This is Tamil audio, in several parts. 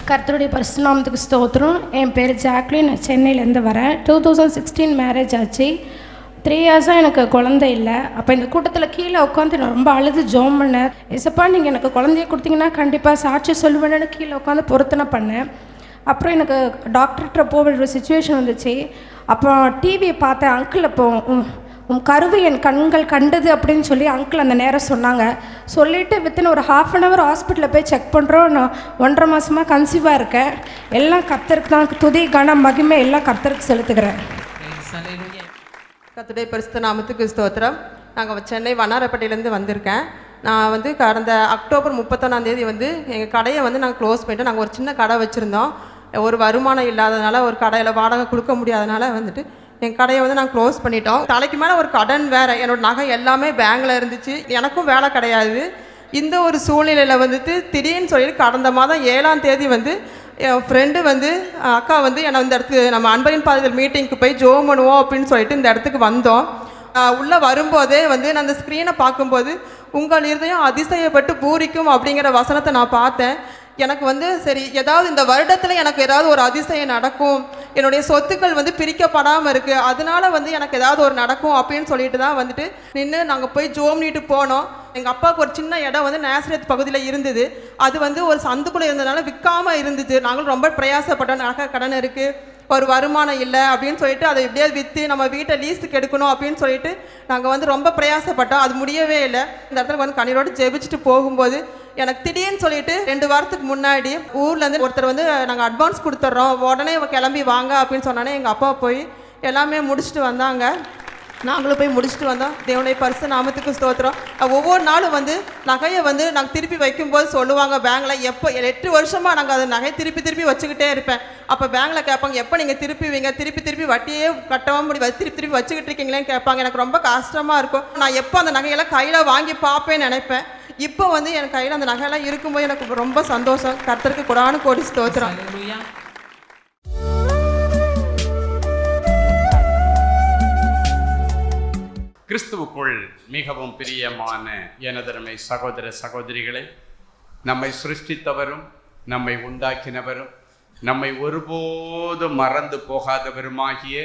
கர்த்தருடைய பரிசுநாமத்துக்கு ஸ்தோத்திரம். என் பேர் ஜாக்லின். நான் சென்னையிலேருந்து வரேன். 2016 மேரேஜ் ஆச்சு. 3 இயர்ஸாக எனக்கு குழந்தை இல்லை. அப்போ இந்த கூட்டத்தில் கீழே உட்காந்து நான் ரொம்ப அழுது ஜோம் பண்ணேன். ஏசப்பா நீங்கள் எனக்கு குழந்தைய கொடுத்தீங்கன்னா கண்டிப்பாக சாட்சி சொல்லுவேன்னு கீழே உட்காந்து பொருத்தனை பண்ணேன். அப்புறம் எனக்கு டாக்டர்கிட்ட போக வேண்டிய சுச்சுவேஷன் வந்துச்சு. அப்புறம் டிவியை பார்த்தேன். அங்கிள் அப்போ உன் கருவை என் கண்கள் கண்டது அப்படின்னு சொல்லி அங்கிள் அந்த நேரம் சொன்னாங்க. சொல்லிவிட்டு வித்தின் ஒரு 1/2 hour ஹாஸ்பிட்டலில் போய் செக் பண்ணுறோம். நான் 1.5 மாதமாக கன்சீவாக இருக்கேன். எல்லாம் கர்த்தருக்கு தான் துதி கனம் மகிமை எல்லாம் கர்த்தருக்கு செலுத்துகிறேன். கர்த்தருடைய பரிசுத்த நாமத்துக்கு ஸ்தோத்திரம். நாங்கள் சென்னை வண்ணாரப்பேட்டையிலேருந்து வந்திருக்கேன். நான் கடந்த அக்டோபர் 31 எங்கள் கடையை நாங்கள் க்ளோஸ் பண்ணிட்டு நாங்கள் ஒரு சின்ன கடை வச்சுருந்தோம். ஒரு வருமானம் இல்லாததுனால, ஒரு கடையில் வாடகை கொடுக்க முடியாதனால என் கடையை நாங்கள் க்ளோஸ் பண்ணிட்டோம். தலைக்கு மேலே ஒரு கடன் வேறு. என்னோடய நகை எல்லாமே பேங்கில் இருந்துச்சு. எனக்கும் வேலை கிடையாது. இந்த ஒரு சூழ்நிலையில் திடீர்னு சொல்லிட்டு கடந்த மாதம் 7ஆம் தேதி என் ஃப்ரெண்டு அக்கா என்னை இந்த இடத்துக்கு நம்ம அன்பரின் பாதையில் மீட்டிங்க்கு போய் ஜோம் பண்ணுவோம் அப்படின்னு சொல்லிட்டு இந்த இடத்துக்கு வந்தோம். உள்ளே வரும்போதே நான் அந்த ஸ்க்ரீனை பார்க்கும்போது உங்கள் இருதயம் அதிசயப்பட்டு பூரிக்கும் அப்படிங்கிற வசனத்தை நான் பார்த்தேன். எனக்கு சரி, ஏதாவது இந்த வருடத்தில் எனக்கு ஏதாவது ஒரு அதிசயம் நடக்கும், என்னுடைய சொத்துக்கள் பிரிக்கப்படாமல் இருக்குது, அதனால எனக்கு ஏதாவது ஒரு நடக்கும் அப்படின்னு சொல்லிட்டு தான் நின்று நாங்கள் போய் ஜோம் நீட்டு போனோம். எங்கள் அப்பாவுக்கு ஒரு சின்ன இடம் நேசரேத் பகுதியில் இருந்தது. அது ஒரு சந்துக்குள்ளே இருந்ததுனால விற்காமல் இருந்துச்சு. நாங்களும் ரொம்ப பிரயாசப்பட்டோம். நகை கடன் இருக்குது, ஒரு வருமானம் இல்லை அப்படின்னு சொல்லிட்டு அதை எப்படியாவது விற்று நம்ம வீட்டை லீஸுக்கு எடுக்கணும் அப்படின்னு சொல்லிட்டு நாங்கள் ரொம்ப பிரயாசப்பட்டோம். அது முடியவே இல்லை. இந்த இடத்துல கண்ணீரோடு ஜெபிச்சுட்டு போகும்போது எனக்கு திடீர்னு சொல்லிட்டு 2 வாரத்துக்கு முன்னாடி ஊர்லேருந்து ஒருத்தர் நாங்கள் அட்வான்ஸ் கொடுத்துட்றோம், உடனே கிளம்பி வாங்க அப்படின்னு சொன்னானே எங்கள் அப்பா போய் எல்லாமே முடிச்சுட்டு வந்தாங்க. நாங்களும் போய் முடிச்சுட்டு வந்தோம். தேவனுடைய பரிசு நாமத்துக்கு ஸ்தோத்திரம். ஒவ்வொரு நாளும் நகையை நாங்கள் திருப்பி வைக்கும்போது சொல்லுவாங்க பேங்கில், எப்போ 8 வருஷமாக நாங்கள் அதை நகையை திருப்பி வச்சுக்கிட்டே இருப்பேன். அப்போ பேங்கில் கேட்பாங்க, எப்போ நீங்கள் திருப்பிவீங்க, திருப்பி வட்டியே கட்டவும் முடியும், திருப்பி வச்சுக்கிட்டு இருக்கீங்களேன்னு கேட்பாங்க. எனக்கு ரொம்ப கஷ்டமாக இருக்கும். நான் எப்போ அந்த நகையெல்லாம் கையில் வாங்கி பார்ப்பேன்னு நினைப்பேன். இப்போ என் கையில் அந்த நகையெல்லாம் இருக்கும்போது எனக்கு ரொம்ப சந்தோஷம். கர்த்தருக்கு கொடான கோடி ஸ்தோத்திரம். கிறிஸ்துவுக்குள் மிகவும் பிரியமான எனதருமை சகோதர சகோதரிகளை, நம்மை சிருஷ்டித்தவரும் நம்மை உண்டாக்கினவரும் நம்மை ஒருபோதும் மறந்து போகாதவருமாகிய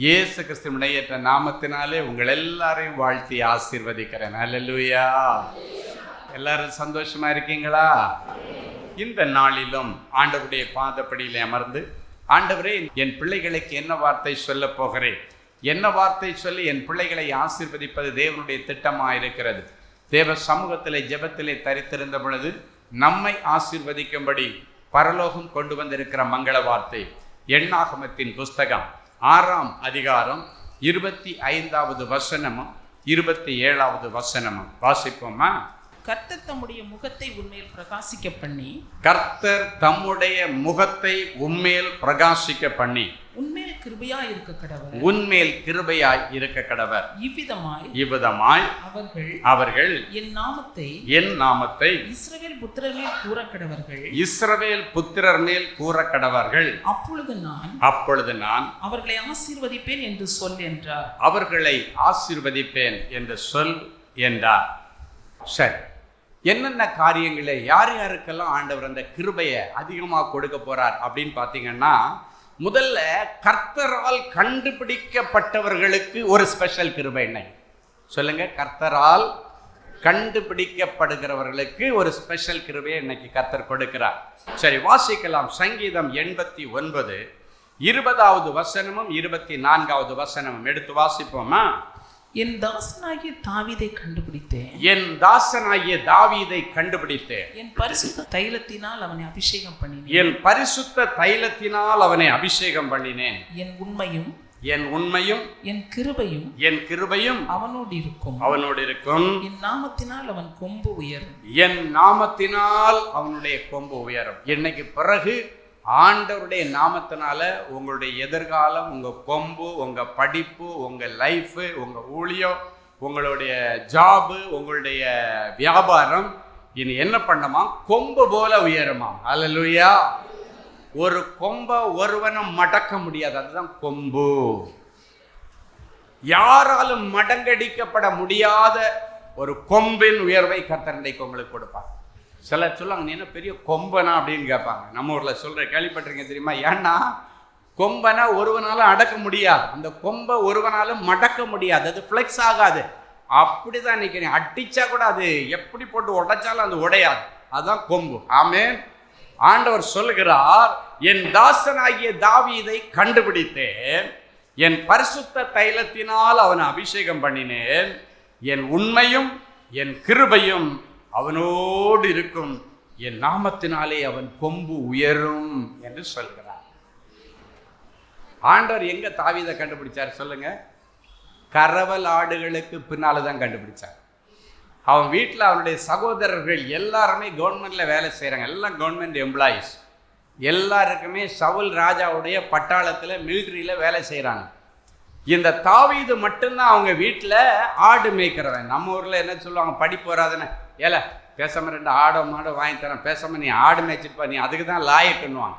இயேசு கிறிஸ்துவின் இணையற்ற நாமத்தினாலே உங்கள் எல்லாரையும் வாழ்த்தி ஆசீர்வதிக்கிறேன். அல்லேலூயா. எல்லாரும் சந்தோஷமா இருக்கீங்களா? இந்த நாளிலும் ஆண்டவருடைய பாதப்படியில் அமர்ந்து, ஆண்டவரே என் பிள்ளைகளுக்கு என்ன வார்த்தை சொல்ல போகிறேன், என்ன வார்த்தை சொல்லி என் பிள்ளைகளை ஆசீர்வதிப்பது தேவனுடைய திட்டமாக இருக்கிறது. தேவ சமூகத்திலே ஜெபத்திலே தரித்திருந்த பொழுது நம்மை ஆசீர்வதிக்கும்படி பரலோகம் கொண்டு வந்திருக்கிற மங்கள வார்த்தை எண்ணாகமத்தின் புஸ்தகம் 6ஆம் அதிகாரம் 25வது வசனமும் 27வது வசனமும் வாசிப்போமா? கர்த்தர் தம்முடைய முகத்தை உன்மேல் பிரகாசிக்க பண்ணி, கர்த்தர் தம்முடைய முகத்தை உன்மேல் பிரகாசிக்க பண்ணி உன்மேல் கிருபையாய் இருக்க கடவர், உன்மேல் கிருபையாய் இருக்க கடவர். இவ்விதமாய் அவர்கள் என் நாமத்தை இஸ்ரவேல் புத்திரர் மேல் கூற கடவர்கள், இஸ்ரவேல் புத்திரர் மேல் கூற கடவர்கள். அப்பொழுது நான் அவர்களை ஆசீர்வதிப்பேன் என்று சொல் என்றார். அவர்களை ஆசீர்வதிப்பேன் என்று சொல் என்றார். சரி, என்னென்ன காரியங்களை யார் யாருக்கெல்லாம் ஆண்டவர் அந்த கிருபையை அதிகமாக கொடுக்க போறார் அப்படின்னு பார்த்தீங்கன்னா, முதல்ல கர்த்தரால் கண்டுபிடிக்கப்பட்டவர்களுக்கு ஒரு ஸ்பெஷல் கிருபை. என்ன சொல்லுங்க? கர்த்தரால் கண்டுபிடிக்கப்படுகிறவர்களுக்கு ஒரு ஸ்பெஷல் கிருபையை இன்னைக்கு கர்த்தர் கொடுக்கிறார். சரி, வாசிக்கலாம். சங்கீதம் 89 20வது வசனமும் 24வது வசனமும் எடுத்து வாசிப்போமா? என் தாசனாகிய தாவீதை கண்டுபிடித்தேன், என் தாசனாகிய தாவீதை கண்டுபிடித்தேன், என் பரிசுத்த தைலத்தினால் அவனை அபிஷேகம் பண்ணினேன், என் பரிசுத்த தைலத்தினால் அவனை அபிஷேகம் பண்ணினேன். என் உண்மையும் என் கிருபையும் அவனோடு இருக்கும், என் நாமத்தினால் அவன் கொம்பு உயரும், என் நாமத்தினால் அவனுடைய கொம்பு உயரும். இன்னைக்கு பிறகு ஆண்டவருடைய நாமத்தினால உங்களுடைய எதிர்காலம், உங்கள் கொம்பு, உங்கள் படிப்பு, உங்கள் லைஃபு, உங்கள் ஊழியம், உங்களுடைய ஜாபு, உங்களுடைய வியாபாரம் இனி என்ன பண்ணுமா? கொம்பு போல உயருமா. அல்லேலூயா. ஒரு கொம்பை ஒருவனும் மடக்க முடியாது, அதுதான் கொம்பு. யாராலும் மடங்கடிக்கப்பட முடியாத ஒரு கொம்பின் உயர்வை கர்த்தர் இன்றைக்கு உங்களுக்கு கொடுப்பார். சிலர் சொல்லுவாங்க, நீ என்ன பெரிய கொம்பனா அப்படின்னு கேட்பாங்க. நம்ம ஊரில் சொல்கிற கேள்விப்பட்டிருக்கீங்க தெரியுமா? ஏன்னா கொம்பனை ஒருவனாலும் அடக்க முடியாது, அந்த கொம்பை ஒருவனாலும் மடக்க முடியாது, அது ஃப்ளெக்ஸ் ஆகாது. அப்படிதான் நிற்கிறேன், அடிச்சா கூட அது எப்படி போட்டு உடைச்சாலும் அது உடையாது, அதுதான் கொம்பு. ஆமென். ஆண்டவர் சொல்லுகிறார், என் தாசனாகிய தாவீதை கண்டுபிடித்தேன், என் பரிசுத்த தைலத்தினால் அவனை அபிஷேகம் பண்ணினேன், என் உண்மையும் என் கிருபையும் அவனோடு இருக்கும், என் நாமத்தினாலே அவன் கொம்பு உயரும் என்று சொல்கிறார். ஆண்டவர் எங்க தாவீதை கண்டுபிடிச்சார் சொல்லுங்க? கரவல் ஆடுகளுக்கு பின்னால தான் கண்டுபிடிச்சார். அவன் வீட்டில் அவனுடைய சகோதரர்கள் எல்லாருமே கவர்மெண்ட்ல வேலை செய்கிறாங்க, எல்லாம் கவர்மெண்ட் எம்ப்ளாயீஸ், எல்லாருக்குமே சவுல் ராஜாவுடைய பட்டாளத்தில் மிலிட்ரியில் வேலை செய்கிறாங்க. இந்த தாவீது மட்டும்தான் அவங்க வீட்டில் ஆடு மேய்க்கிறவன். நம்ம ஊரில் என்ன சொல்லுவாங்க, படிப்பு வராதுன்னு, ஏல பேசாம 2 ஆடோ மாடோ வாங்கி தரேன், பேசாம நீ ஆடு மேய்ச்சிருப்பா, நீ அதுக்கு தான் லாயக்குன்னுவாங்க.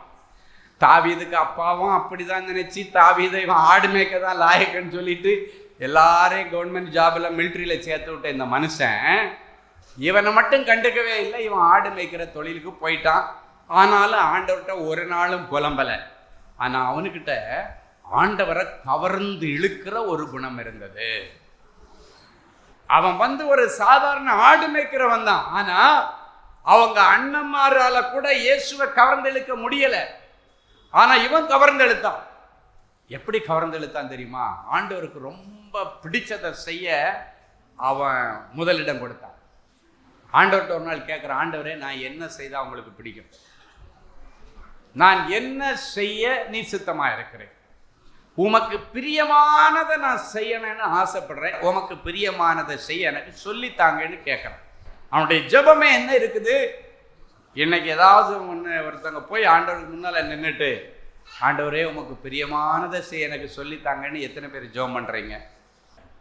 தாவீதுக்கு அப்பாவும் அப்படி தான் நினச்சி தாவீதை இவன் ஆடு மேய்க்க தான் லாயக்குன்னு சொல்லிட்டு எல்லாரையும் கவர்மெண்ட் ஜாபில் மிலிட்ரியில் சேர்த்து விட்ட இந்த மனுஷன் இவனை மட்டும் கண்டுக்கவே இல்லை. இவன் ஆடு மேய்க்கிற தொழிலுக்கு போயிட்டான். ஆனாலும் ஆண்டவர்கிட்ட ஒரு நாளும் புலம்பலை. ஆனால் அவனுக்கிட்ட ஆண்டவரை கவர்ந்து இழுக்கிற ஒரு குணம் இருந்தது. அவன் வந்து ஒரு சாதாரண ஆடு மேய்க்கிறவன் தான். ஆனா அவங்க அண்ணன்மாரால கூட இயேசுவை கவர்ந்து இழுக்க முடியல. ஆனா இவன் கவர்ந்து இழுத்தான். எப்படி கவர்ந்து இழுத்தான் தெரியுமா? ஆண்டவருக்கு ரொம்ப பிடிச்சதை செய்ய அவன் முதலிடம் கொடுத்தான். ஆண்டவர்கிட்ட ஒரு நாள் கேட்குற, ஆண்டவரே நான் என்ன செய்தா உங்களுக்கு பிடிக்கும்? நான் என்ன செய்ய நீ சித்தமா இருக்கிறேன்? உமக்கு பிரியமானதை நான் செய்யணும்னு ஆசைப்படுறேன், உமக்கு பிரியமானதை செய்ய எனக்கு சொல்லித்தாங்கன்னு கேட்குறேன். அவனுடைய ஜெபமே என்ன இருக்குது? இன்னைக்கு ஏதாவது ஒருத்தவங்க போய் ஆண்டவருக்கு முன்னால் நின்றுட்டு, ஆண்டவரே உமக்கு பிரியமானதை செய்ய எனக்கு சொல்லித்தாங்கன்னு எத்தனை பேர் ஜெபம் பண்ணுறீங்க?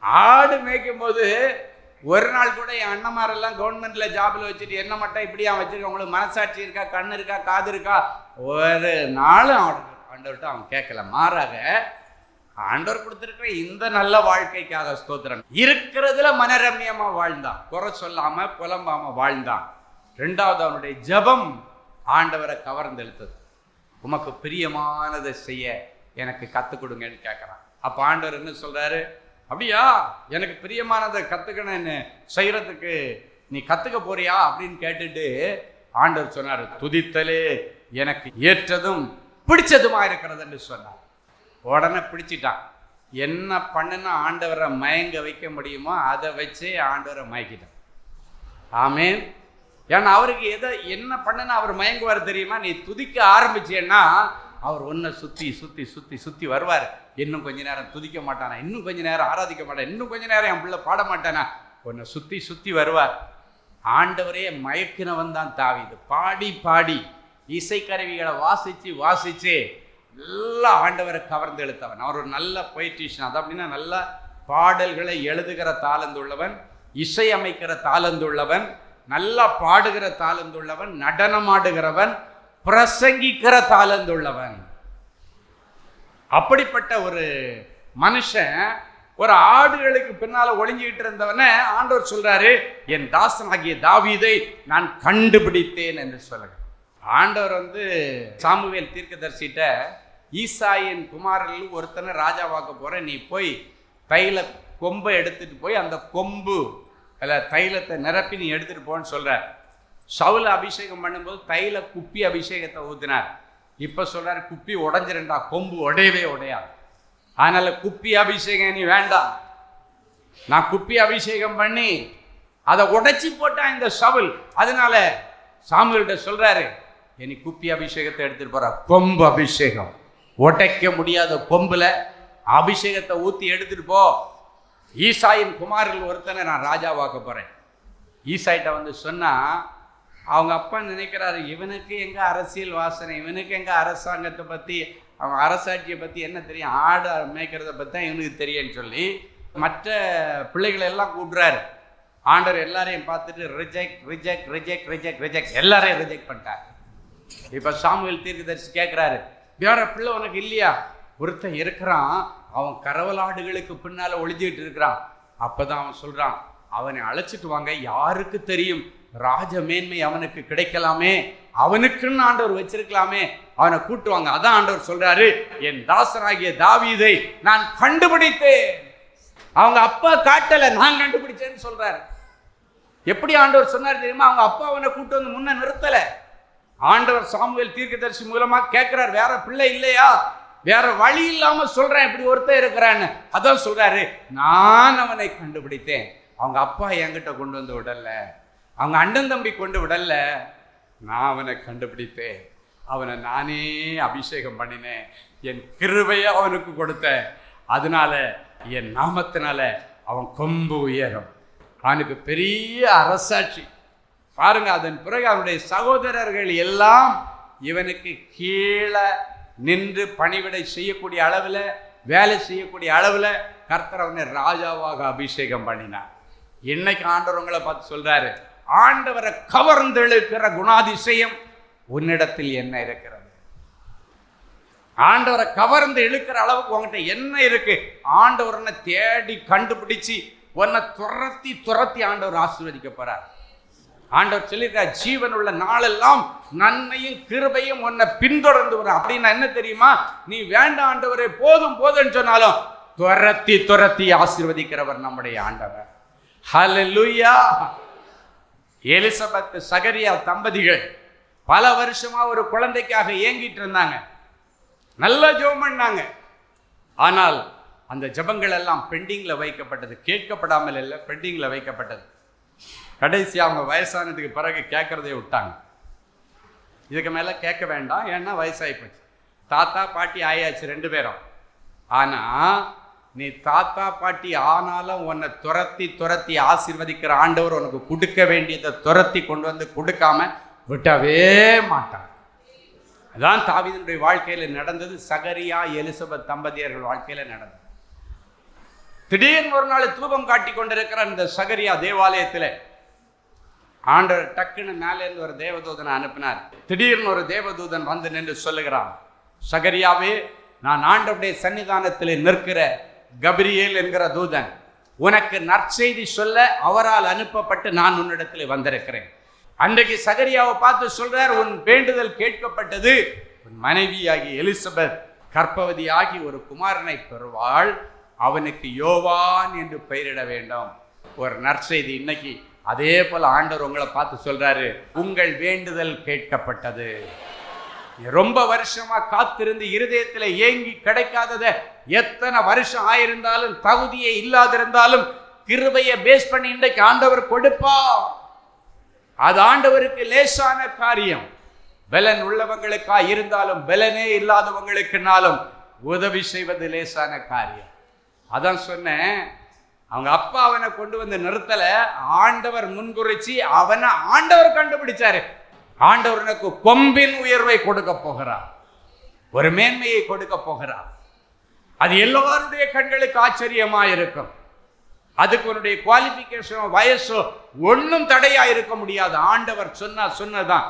ஆடு மேய்க்கும் போது ஒரு நாள் கூட என் அண்ணன்மாரெல்லாம் கவர்மெண்ட்ல ஜாபில் வச்சுட்டு என்ன மட்டும் இப்படியா வச்சிருக்க, உங்களுக்கு மனசாட்சி இருக்கா, கண்ணு இருக்கா, காது இருக்கா? ஒரு நாளும் ஆண்டவர்கிட்ட அவன் கேட்கல. மாறாக ஆண்டவர் கொடுத்திருக்கிற இந்த நல்ல வாழ்க்கைக்காக ஸ்தோத்திரம். இருக்கிறதுல மனரம்யமா வாழ்ந்தான், குறை சொல்லாம புலம்பாம வாழ்ந்தான். 2வது அவனுடைய ஜெபம் ஆண்டவரை கவர்ந்தெழுத்தது. உமக்கு பிரியமானதை செய்ய எனக்கு கற்றுக் கொடுங்கன்னு கேட்குறான். அப்போ ஆண்டவர் என்ன சொல்றாரு? அப்படியா, எனக்கு பிரியமானதை கற்றுக்கணும்னு செய்யறதுக்கு நீ கற்றுக்க போறியா அப்படின்னு கேட்டுட்டு ஆண்டவர் சொன்னார், துதித்தலே எனக்கு ஏற்றதும் பிடிச்சதுமா இருக்கிறதுன்னு சொன்னார். உடனே பிடிச்சிட்டான். என்ன பண்ணுன்னா ஆண்டவரை மயங்க வைக்க முடியுமோ அதை வச்சு ஆண்டவரை மயக்கிட்டான். ஆமேன். ஏன்னா அவருக்கு என்ன பண்ணுன்னா அவர் மயங்குவார் தெரியுமா? நீ துதிக்க ஆரம்பிச்சேன்னா அவர் ஒன்றை சுற்றி சுற்றி சுற்றி சுற்றி வருவார். இன்னும் கொஞ்ச நேரம் துதிக்க மாட்டானா, இன்னும் கொஞ்ச நேரம் ஆராதிக்க மாட்டான், இன்னும் கொஞ்ச நேரம் என் பிள்ளை பாட மாட்டானா, ஒன்றை சுற்றி சுற்றி வருவார். ஆண்டவரே மயக்கினவன் தான் தாவீது. பாடி பாடி இசைக்கருவிகளை வாசித்து வாசித்து நல்லா ஆண்டவரை கவர்ந்து எழுத்தவன். அவர் ஒரு நல்ல பொய்டிஷியன். அது அப்படின்னா நல்ல பாடல்களை எழுதுகிற தாளந்துள்ளவன், இசையமைக்கிற தாளந்துள்ளவன், நல்லா பாடுகிற தாளந்துள்ளவன், நடனமாடுகிறவன், பிரசங்கிக்கிற தாளந்துள்ளவன். அப்படிப்பட்ட ஒரு மனுஷன் ஒரு ஆடுகளுக்கு பின்னால ஒளிஞ்சிக்கிட்டு இருந்தவன ஆண்டவர் சொல்றாரு, என் தாசனாகிய தாவீதை நான் கண்டுபிடித்தேன் என்று சொல்லுங்க. ஆண்டவர் வந்து சாமுவேல் தீர்க்கதரிசிட்ட, ஈசாயின் குமாரர்கள் ஒருத்தனை ராஜாவாக்க போற, நீ போய் தைல கொம்பை எடுத்துட்டு போய் அந்த கொம்பு தைலத்தை நிரப்பி நீ எடுத்துட்டு போன்னு சொல்ற. சவுல அபிஷேகம் பண்ணும்போது தைல குப்பி அபிஷேகத்தை ஊத்தினார். இப்ப சொல்றாரு, குப்பி உடைஞ்சிருண்டா, கொம்பு உடையவே உடையாது. அதனால குப்பி அபிஷேகம் நீ வேண்டாம், நான் குப்பி அபிஷேகம் பண்ணி அதை உடைச்சி போட்டான் இந்த சவுல். அதனால சாமுவேல்கிட்ட சொல்றாரு, இனி குப்பி அபிஷேகத்தை எடுத்துட்டு போற, கொம்பு அபிஷேகம், உடைக்க முடியாத கொம்புல அபிஷேகத்தை ஊத்தி எடுத்துட்டு போ. ஈசாயின் குமாரில் ஒருத்தனை நான் ராஜாவாக்க போறேன். ஈசாயிட்ட வந்து சொன்னா அவங்க அப்பா நினைக்கிறாரு, இவனுக்கு எங்க அரசியல் வாசனை, இவனுக்கு எங்க அரசாங்கத்தை பத்தி, அவன் அரசாட்சியை பத்தி என்ன தெரியும், ஆடு மேய்க்கிறத பத்தி தான் இவனுக்கு தெரியும்னு சொல்லி மற்ற பிள்ளைகளை எல்லாம் கூப்பிடுறாரு. ஆண்டவர் எல்லாரையும் பார்த்துட்டு reject reject reject reject reject எல்லாரையும் ரிஜெக்ட் பண்ணிட்டார். இப்ப சாமுவேல் தீர்க்கதரிசி கேட்கிறாரு, வேற பிள்ளை உனக்கு இல்லையா? ஒருத்தன் இருக்கிறான், அவன் கரவலாடுகளுக்கு பின்னால ஒளிஞ்சிட்டு இருக்கிறான். அப்பதான் அவன் சொல்றான், அவனை அழைச்சிட்டு வாங்க, யாருக்கு தெரியும் ராஜ மேன்மை அவனுக்கு கிடைக்கலாமே, அவனுக்குன்னு ஆண்டவர் வச்சிருக்கலாமே, அவனை கூட்டுவாங்க. அதான் ஆண்டவர் சொல்றாரு, என் தாசனாகிய தாவீதை நான் கண்டுபிடித்தேன். அவங்க அப்பா காட்டல, நான் கண்டுபிடிச்சேன்னு சொல்றாரு. எப்படி ஆண்டவர் சொன்னார் தெரியுமா? அவங்க அப்பா அவனை கூட்டு வந்து முன்ன நிறுத்தல. ஆண்டவர் சாமுவேல் தீர்க்கதரிசி மூலமா கேட்கிறார், வேற பிள்ளை இல்லையா, வேற வழி இல்லாம சொல்றேன், இப்படி ஒருத்தர் இருக்கிறான்னு. அதான் சொல்றாரு, நான் அவனை கண்டுபிடித்தேன். அவங்க அப்பா என்கிட்ட கொண்டு வந்து விடல, அவங்க அண்ணன் தம்பி கொண்டு விடல, நான் அவனை கண்டுபிடித்தேன். அவனை நானே அபிஷேகம் பண்ணினேன், என் கிருபையை அவனுக்கு கொடுத்தேன். அதனால என் நாமத்தினால அவன் கொம்பு உயரும். அவனுக்கு பெரிய அரசாட்சி பாருங்க. அதன் பிறகு அவனுடைய சகோதரர்கள் எல்லாம் இவனுக்கு கீழே நின்று பணிவிடை செய்யக்கூடிய அளவில், வேலை செய்யக்கூடிய அளவில் கர்த்தர் அவனை ராஜாவாக அபிஷேகம் பண்ணினார். இன்னைக்கு ஆண்டவர் உங்களை பார்த்து சொல்றாரு, ஆண்டவரை கவர்ந்தெழுக்கிற குணாதிசயம் உன்னிடத்தில் என்ன இருக்கிறது? ஆண்டவரை கவர்ந்து இழுக்கிற அளவுக்கு உங்ககிட்ட என்ன இருக்கு? ஆண்டவர் உன்னை தேடி கண்டுபிடிச்சு உன்னை துரத்தி துரத்தி ஆண்டவர் ஆசீர்வதிக்க போறார். ஆண்டவர் சொல்லியிருக்கார், ஜீவன் உள்ள நாளெல்லாம் நன்மையும் கிருபையும் உன்னை பின்தொடர்ந்து வரும். அப்படின்னா என்ன தெரியுமா? நீ வேண்டாம் ஆண்டவரே, போதும் போதுன்னு சொன்னாலும் துரத்தி துரத்தி ஆசீர்வதிக்கிறவர் நம்முடைய ஆண்டவர். ஹல்லேலூயா. எலிசபெத் சகரியா தம்பதிகள் பல வருஷமா ஒரு குழந்தைக்காக ஏங்கிட்டு இருந்தாங்க. நல்ல ஜெபம் பண்ணாங்க. ஆனால் அந்த ஜெபங்கள் எல்லாம் பெண்டிங்ல வைக்கப்பட்டது. கேட்கப்படாமல் இல்லை, பெண்டிங்ல வைக்கப்பட்டது. கடைசி அவங்க வயசானதுக்கு பிறகு கேட்கறதே விட்டாங்க. இதுக்கு மேலே கேட்க வேண்டாம், ஏன்னா வயசாகி போச்சு. தாத்தா பாட்டி ஆயாச்சு 2 பேரும். ஆனால் நீ தாத்தா பாட்டி ஆனாலும் உன்னை துரத்தி துரத்தி ஆசீர்வதிக்கிற ஆண்டவர் உனக்கு கொடுக்க வேண்டியதை துரத்தி கொண்டு வந்து கொடுக்காம விட்டவே மாட்டார். அதான் தாவீதுடைய வாழ்க்கையில் நடந்தது, சகரியா எலிசபெத் தம்பதியர்கள் வாழ்க்கையில் நடந்தது. திடீர்னு ஒரு நாள் தூபம் காட்டி கொண்டிருக்கிற இந்த சகரியா தேவாலயத்தில் ஆண்டவர் டக்குன்னு மேலேருந்து ஒரு தேவதூதனை அனுப்பினார். திடீர்னு ஒரு தேவதூதன் வந்து நின்று சொல்லுகிறான், சகரியாவே, நான் ஆண்டவருடைய சன்னிதானத்தில் நிற்கிற கபிரியேல் என்கிற தூதன், உனக்கு நற்செய்தி சொல்ல அவரால் அனுப்பப்பட்டு நான் உன்னிடத்தில் வந்திருக்கிறேன். அன்றைக்கு சகரியாவை பார்த்து சொல்றார், உன் வேண்டுதல் கேட்கப்பட்டது, உன் மனைவியாகி எலிசபெத் கர்ப்பவதியாகி ஒரு குமாரனை பெறுவாள், அவனுக்கு யோவான் என்று பெயரிட வேண்டும். ஒரு நற்செய்தி. இன்னைக்கு அதே போல ஆண்டவர் உங்களை பார்த்து சொல்றாரு, உங்கள் வேண்டுதல் கேட்கப்பட்டது. ரொம்ப வருஷமா காத்திருந்து இருதயத்தில் ஏங்கி கிடைக்காதத, எத்தனை வருஷம் ஆயிருந்தாலும் தகுதியே இல்லாதிருந்தாலும் கிருபையை பேஸ் பண்ணி இன்றைக்கு ஆண்டவர் கொடுப்பா. அது ஆண்டவருக்கு லேசான காரியம். பலன் உள்ளவங்களுக்கா இருந்தாலும் பலனே இல்லாதவங்களுக்குனாலும் உதவி செய்வது லேசான காரியம். அதான் சொன்னேன், அவங்க அப்பா அவனை கொண்டு வந்து நிறுத்தல, ஆண்டவர் முன்குறிச்சி அவனை ஆண்டவர் கண்டுபிடிச்சாரு. ஆண்டவர் எனக்கு கொம்பின் உயர்வை கொடுக்க போகிறார், ஒரு மேன்மையை கொடுக்க போகிறார். அது எல்லாருடைய கண்களுக்கு ஆச்சரியமா இருக்கும். அதுக்கு உன்னுடைய குவாலிஃபிகேஷனோ வயசோ ஒன்றும் தடையா இருக்க முடியாது. ஆண்டவர் சொன்னதான்,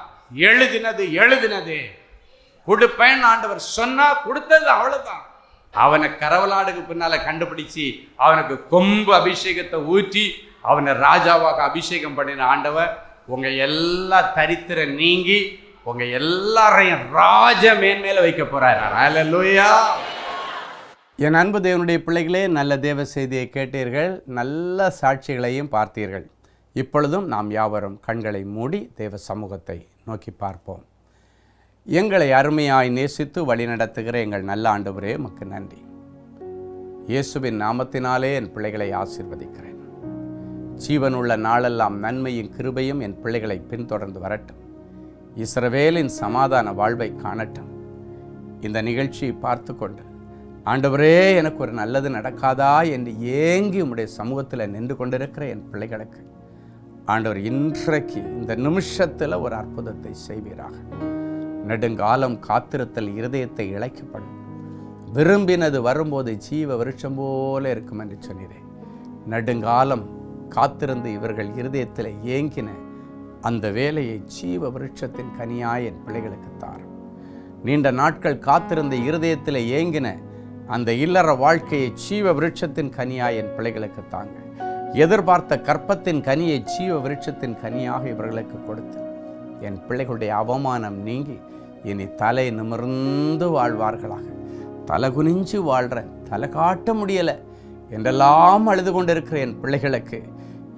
எழுதினது எழுதினது, கொடுப்பேன் ஆண்டவர் சொன்னா கொடுத்தது, அவ்வளவுதான். அவனை கரவலாடுக்கு பின்னால கண்டுபிடிச்சு அவனுக்கு கொம்பு அபிஷேகத்தை ஊற்றி அவனை ராஜாவாக அபிஷேகம் பண்ணின ஆண்டவர் உங்க எல்லா தரித்திர நீங்கி உங்க எல்லாரையும் ராஜ மேன்மையில வைக்க போறார். ஹல்லேலூயா. என் அன்பு தேவனுடைய பிள்ளைகளே, நல்ல தேவ செய்தியை கேட்டீர்கள், நல்ல சாட்சிகளையும் பார்த்தீர்கள். இப்பொழுதும் நாம் யாவரும் கண்களை மூடி தேவ சமூகத்தை நோக்கி பார்ப்போம். எங்களை அருமையாய் நேசித்து வழிநடத்துகிற எங்கள் நல்ல ஆண்டவரே, உமக்கு நன்றி. இயேசுவின் நாமத்தினாலே என் பிள்ளைகளை ஆசீர்வதிக்கிறேன். ஜீவனுள்ள நாளெல்லாம் நன்மையும் கிருபையும் என் பிள்ளைகளை பின்தொடர்ந்து வரட்டும். இஸ்ரவேலின் சமாதான வாழ்வை காணட்டும். இந்த நிகழ்ச்சியை பார்த்து கொண்டு, ஆண்டவரே எனக்கு ஒரு நல்லது நடக்காதா என்று ஏங்கி உம்முடைய சமூகத்தில் நின்று கொண்டிருக்கிற என் பிள்ளைகளுக்கு ஆண்டவர் இன்றைக்கு இந்த நிமிஷத்தில் ஒரு அற்புதத்தை செய்வீராக. நெடுங்காலம் காத்திருத்தல் இருதயத்தை இழைக்கப்படும். விரும்பினது வரும்போது ஜீவ விருட்சம் போல இருக்கும் என்று சொன்னீரே. நெடுங்காலம் காத்திருந்து இவர்கள் இருதயத்தில் ஏங்கின அந்த வேலையை ஜீவ விருட்சத்தின் கனியாய் என் பிள்ளைகளுக்கு தாரும். நீண்ட நாட்கள் காத்திருந்த இருதயத்தில் ஏங்கின அந்த இல்லற வாழ்க்கையை ஜீவ விருட்சத்தின் கனியாய் என் பிள்ளைகளுக்கு தாங்க. எதிர்பார்த்த கற்பத்தின் கனியை ஜீவ விருட்சத்தின் கனியாக இவர்களுக்கு கொடுத்து என் பிள்ளைகளுடைய அவமானம் நீங்கி இனி தலை நிமிர்ந்து வாழ்வார்களாக. தலை குனிஞ்சு வாழ்கிறேன், தலை காட்ட முடியலை என்றெல்லாம் அழுது கொண்டிருக்கிற என் பிள்ளைகளுக்கு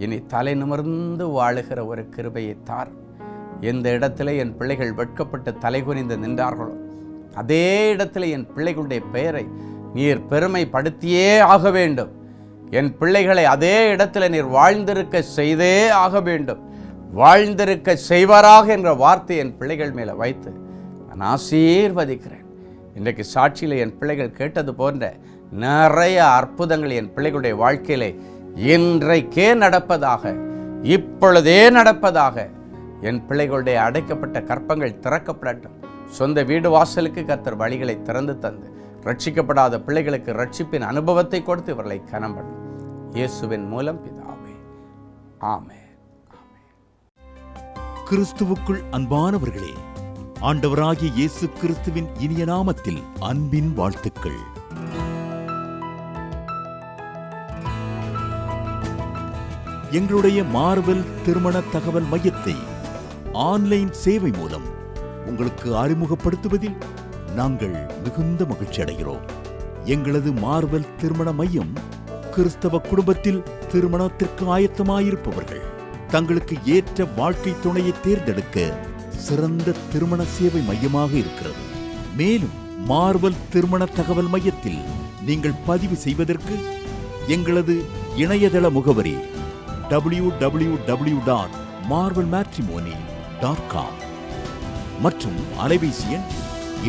இனி தலை நிமிர்ந்து வாழுகிற ஒரு கிருபையை தார். எந்த இடத்துல என் பிள்ளைகள் வெட்கப்பட்டு தலை குனிந்து நின்றார்களோ அதே இடத்துல என் பிள்ளைகளுடைய பெயரை நீர் பெருமைப்படுத்தியே ஆக வேண்டும். என் பிள்ளைகளை அதே இடத்துல நீர் வாழ்ந்திருக்க செய்தே ஆக வேண்டும். வாழ்ந்திருக்க செய்வாராக என்ற வார்த்தை என் பிள்ளைகள் மேலே வைத்து நான் ஆசீர்வதிக்கிறேன். இன்றைக்கு சாட்சியில் என் பிள்ளைகள் கேட்டது போன்ற நிறைய அற்புதங்கள் என் பிள்ளைகளுடைய வாழ்க்கையிலே இன்றைக்கே நடப்பதாக, இப்பொழுதே நடப்பதாக. என் பிள்ளைகளுடைய அடைக்கப்பட்ட கற்பங்கள் திறக்கப்படட்டும். சொந்த வீடு வாசலுக்கு கர்த்தர் வழிகளை திறந்து தந்து ரட்சிக்கப்படாத பிள்ளைகளுக்கு ரட்சிப்பின் அனுபவத்தை கொடுத்து இவர்களை கனம் பண்ணும். இயேசுவின் மூலம் பிதாவே, ஆமென். கிறிஸ்துவுக்குள் அன்பானவர்களே, ஆண்டவராகிய இயேசு கிறிஸ்துவின் இனிய நாமத்தில் அன்பின் வாழ்த்துக்கள். எங்களுடைய மார்வெல் திருமண தகவல் மையத்தை ஆன்லைன் சேவை மூலம் உங்களுக்கு அறிமுகப்படுத்துவதில் நாங்கள் மிகுந்த மகிழ்ச்சி அடைகிறோம். எங்களது மார்வெல் திருமண மையம் கிறிஸ்தவ குடும்பத்தில் திருமணத்திற்கு ஆயத்தமாயிருப்பவர்கள் தங்களுக்கு ஏற்ற வாழ்க்கை துணையை தேர்ந்தெடுக்க சிறந்த திருமண சேவை மையமாக இருக்கிறது. மேலும் மார்வெல் திருமண தகவல் மையத்தில் நீங்கள் பதிவு செய்வதற்கு எங்களது இணையதள முகவரி www.marvelmatrimony.com மற்றும் அலைபேசி எண்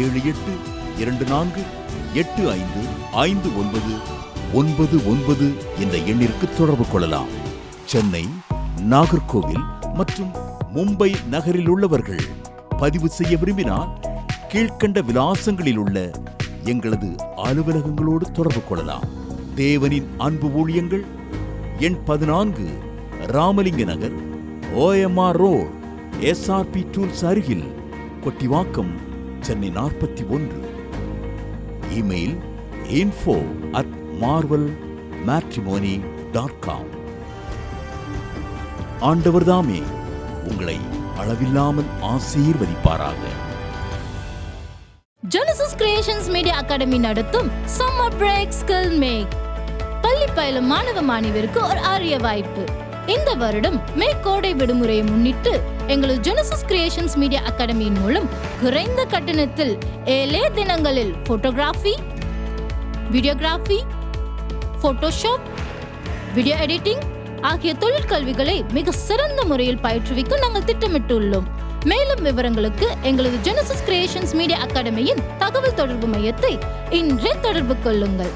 7824855999 என்ற எண்ணிற்கு தொடர்பு கொள்ளலாம். சென்னை, நாகர்கோவில் மற்றும் மும்பை நகரில் உள்ளவர்கள் பதிவு செய்ய விரும்பினால் கீழ்க்கண்ட விலாசங்களில் உள்ள எங்களது அலுவலகங்களோடு தொடர்பு கொள்ளலாம். தேவனின் அன்பு ஊழியங்கள் எண் 14 ராமலிங்க நகர், OMR ரோட், SRP டூல்ஸ் அருகில், கொட்டிவாக்கம், சென்னை 41. Email info@marvelmatrimony.com. ஆண்டவர்தாமே உங்களை அளவில்லாமல் ஆசீர்வதிப்பாராக. ஜெனசிஸ் கிரியேஷன்ஸ் மீடியா அகாடமி நடத்தும் சம்மர் பிரேக் ஸ்கில் மேக் பள்ளி பயிலும் மாணவ மாணவியருக்கு ஒரு அரிய வாய்ப்பு. இந்த வருடம் மே கோடை விடுமுறையை முன்னிட்டு எங்களது ஜெனசிஸ் கிரியேஷன்ஸ் மீடியா அகாடமியின் மூலம் குறைந்த கட்டணத்தில் 7 தினங்களில் photography, videography, Photoshop, video editing ஆகிய தொழிற்கல்விகளை மிக சிறந்த முறையில் பயிற்றுவிக்க நாங்கள் திட்டமிட்டுள்ளோம். மேலும் விவரங்களுக்கு எங்களது ஜெனசிஸ் கிரியேஷன்ஸ் மீடியா அகாடமியின் தகவல் தொடர்பு மையத்தை இன்றே தொடர்பு கொள்ளுங்கள்.